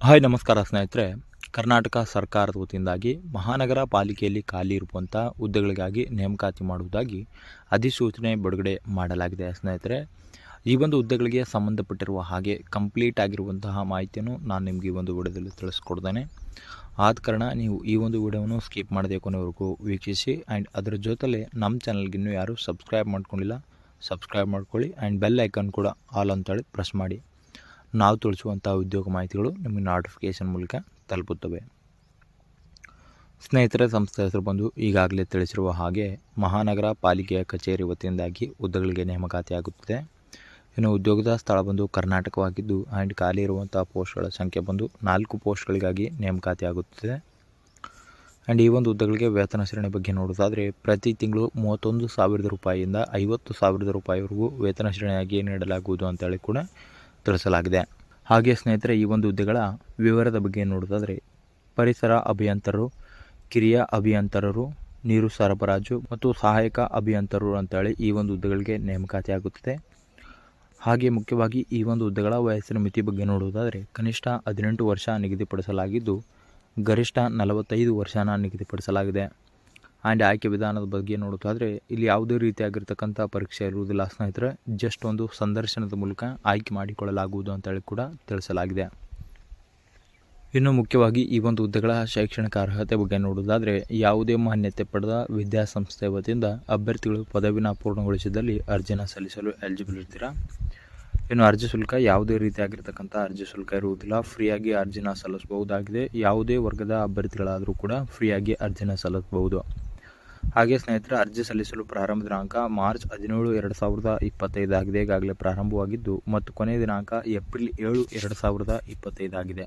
Hi ನಮಸ್ಕಾರ ಸ್ನೇಹಿತರೆ. ಕರ್ನಾಟಕ ಸರ್ಕಾರದ ವತಿಯಿಂದಾಗಿ ಮಹಾನಗರ ಪಾಲಿಕೆಯಲ್ಲಿ ಖಾಲಿ ಇರುವಂಥ ಹುದ್ದೆಗಳಿಗಾಗಿ ನೇಮಕಾತಿ ಮಾಡುವುದಾಗಿ ಅಧಿಸೂಚನೆ ಬಿಡುಗಡೆ ಮಾಡಲಾಗಿದೆ ಸ್ನೇಹಿತರೆ. ಈ ಒಂದು ಹುದ್ದೆಗಳಿಗೆ ಸಂಬಂಧಪಟ್ಟಿರುವ ಹಾಗೆ ಕಂಪ್ಲೀಟ್ ಆಗಿರುವಂತಹ ಮಾಹಿತಿಯನ್ನು ನಾನು ನಿಮಗೆ ಈ ಒಂದು ವಿಡಿಯೋದಲ್ಲಿ ತಿಳಿಸ್ಕೊಡ್ತೇನೆ. ಆದ ಕಾರಣ ನೀವು ಈ ಒಂದು ವಿಡಿಯೋವನ್ನು ಸ್ಕಿಪ್ ಮಾಡದೆ ಕೊನೆವರೆಗೂ ವೀಕ್ಷಿಸಿ. ಆ್ಯಂಡ್ ಅದರ ಜೊತೆಲೆ ನಮ್ಮ ಚಾನಲ್ಗೆ ಇನ್ನೂ ಯಾರು ಸಬ್ಸ್ಕ್ರೈಬ್ ಮಾಡ್ಕೊಂಡಿಲ್ಲ, ಸಬ್ಸ್ಕ್ರೈಬ್ ಮಾಡ್ಕೊಳ್ಳಿ. ಆ್ಯಂಡ್ ಬೆಲ್ ಐಕಾನ್ ಕೂಡ ಆಲ್ ಅಂತೇಳಿ ಪ್ರೆಸ್ ಮಾಡಿ. ನಾವು ತಿಳಿಸುವಂಥ ಉದ್ಯೋಗ ಮಾಹಿತಿಗಳು ನಿಮಗೆ ನೋಟಿಫಿಕೇಷನ್ ಮೂಲಕ ತಲುಪುತ್ತವೆ. ಸ್ನೇಹಿತರೆ, ಸಂಸ್ಥೆ ಹೆಸರು ಬಂದು ಈಗಾಗಲೇ ತಿಳಿಸಿರುವ ಹಾಗೆ ಮಹಾನಗರ ಪಾಲಿಕೆಯ ಕಚೇರಿ ವತಿಯಿಂದಾಗಿ ಹುದ್ದೆಗಳಿಗೆ ನೇಮಕಾತಿ ಆಗುತ್ತದೆ. ಇನ್ನು ಉದ್ಯೋಗದ ಸ್ಥಳ ಬಂದು ಕರ್ನಾಟಕವಾಗಿದ್ದು ಆ್ಯಂಡ್ ಖಾಲಿ ಇರುವಂಥ ಪೋಸ್ಟ್ಗಳ ಸಂಖ್ಯೆ ಬಂದು 4 ಪೋಸ್ಟ್ಗಳಿಗಾಗಿ ನೇಮಕಾತಿ ಆಗುತ್ತದೆ. ಆ್ಯಂಡ್ ಈ ಒಂದು ಹುದ್ದೆಗಳಿಗೆ ವೇತನ ಶ್ರೇಣಿ ಬಗ್ಗೆ ನೋಡೋದಾದರೆ ಪ್ರತಿ ತಿಂಗಳು 31,000 ರೂಪಾಯಿಯಿಂದ 50,000 ರೂಪಾಯಿವರೆಗೂ ವೇತನ ಶ್ರೇಣಿಯಾಗಿ ನೀಡಲಾಗುವುದು ಅಂತೇಳಿ ಕೂಡ ತಿಳಿಸಲಾಗಿದೆ. ಹಾಗೆ ಸ್ನೇಹಿತರೆ, ಈ ಒಂದು ಹುದ್ದೆಗಳ ವಿವರದ ಬಗ್ಗೆ ನೋಡೋದಾದರೆ ಪರಿಸರ ಅಭಿಯಂತರರು, ಕಿರಿಯ ಅಭಿಯಂತರರು, ನೀರು ಸರಬರಾಜು ಮತ್ತು ಸಹಾಯಕ ಅಭಿಯಂತರರು ಅಂತೇಳಿ ಈ ಒಂದು ಹುದ್ದೆಗಳಿಗೆ ನೇಮಕಾತಿ ಆಗುತ್ತದೆ. ಹಾಗೆ ಮುಖ್ಯವಾಗಿ ಈ ಒಂದು ಹುದ್ದೆಗಳ ವಯಸ್ಸಿನ ಮಿತಿ ಬಗ್ಗೆ ನೋಡುವುದಾದರೆ ಕನಿಷ್ಠ 18 ವರ್ಷ ನಿಗದಿಪಡಿಸಲಾಗಿದ್ದು ಗರಿಷ್ಠ 45 ವರ್ಷನ ನಿಗದಿಪಡಿಸಲಾಗಿದೆ. ಆ್ಯಂಡ್ ಆಯ್ಕೆ ವಿಧಾನದ ಬಗ್ಗೆ ನೋಡೋದಾದರೆ ಇಲ್ಲಿ ಯಾವುದೇ ರೀತಿಯಾಗಿರ್ತಕ್ಕಂಥ ಪರೀಕ್ಷೆ ಇರುವುದಿಲ್ಲ ಸ್ನೇಹಿತರೆ. ಜಸ್ಟ್ ಒಂದು ಸಂದರ್ಶನದ ಮೂಲಕ ಆಯ್ಕೆ ಮಾಡಿಕೊಳ್ಳಲಾಗುವುದು ಅಂತೇಳಿ ಕೂಡ ತಿಳಿಸಲಾಗಿದೆ. ಇನ್ನು ಮುಖ್ಯವಾಗಿ ಈ ಒಂದು ಹುದ್ದೆಗಳ ಶೈಕ್ಷಣಿಕ ಅರ್ಹತೆ ಬಗ್ಗೆ ನೋಡೋದಾದರೆ ಯಾವುದೇ ಮಾನ್ಯತೆ ಪಡೆದ ವಿದ್ಯಾಸಂಸ್ಥೆ ವತಿಯಿಂದ ಅಭ್ಯರ್ಥಿಗಳು ಪದವಿನ ಪೂರ್ಣಗೊಳಿಸಿದಲ್ಲಿ ಅರ್ಜಿನ ಸಲ್ಲಿಸಲು ಎಲಿಜಿಬಲ್ ಇರ್ತೀರಾ. ಇನ್ನು ಅರ್ಜಿ ಶುಲ್ಕ ಯಾವುದೇ ರೀತಿಯಾಗಿರ್ತಕ್ಕಂಥ ಅರ್ಜಿ ಶುಲ್ಕ ಇರುವುದಿಲ್ಲ. ಫ್ರೀಯಾಗಿ ಅರ್ಜಿನ ಸಲ್ಲಿಸಬಹುದಾಗಿದೆ. ಯಾವುದೇ ವರ್ಗದ ಅಭ್ಯರ್ಥಿಗಳಾದರೂ ಕೂಡ ಫ್ರೀಯಾಗಿ ಅರ್ಜಿನ ಸಲ್ಲಿಸಬಹುದು. ಹಾಗೆ ಸ್ನೇಹಿತರೆ, ಅರ್ಜಿ ಸಲ್ಲಿಸಲು ಪ್ರಾರಂಭ ದಿನಾಂಕ ಮಾರ್ಚ್ 17, 2025 ಆಗಿದೆ, ಈಗಾಗಲೇ ಪ್ರಾರಂಭವಾಗಿದ್ದು ಮತ್ತು ಕೊನೆಯ ದಿನಾಂಕ ಏಪ್ರಿಲ್ 7, 2025 ಆಗಿದೆ.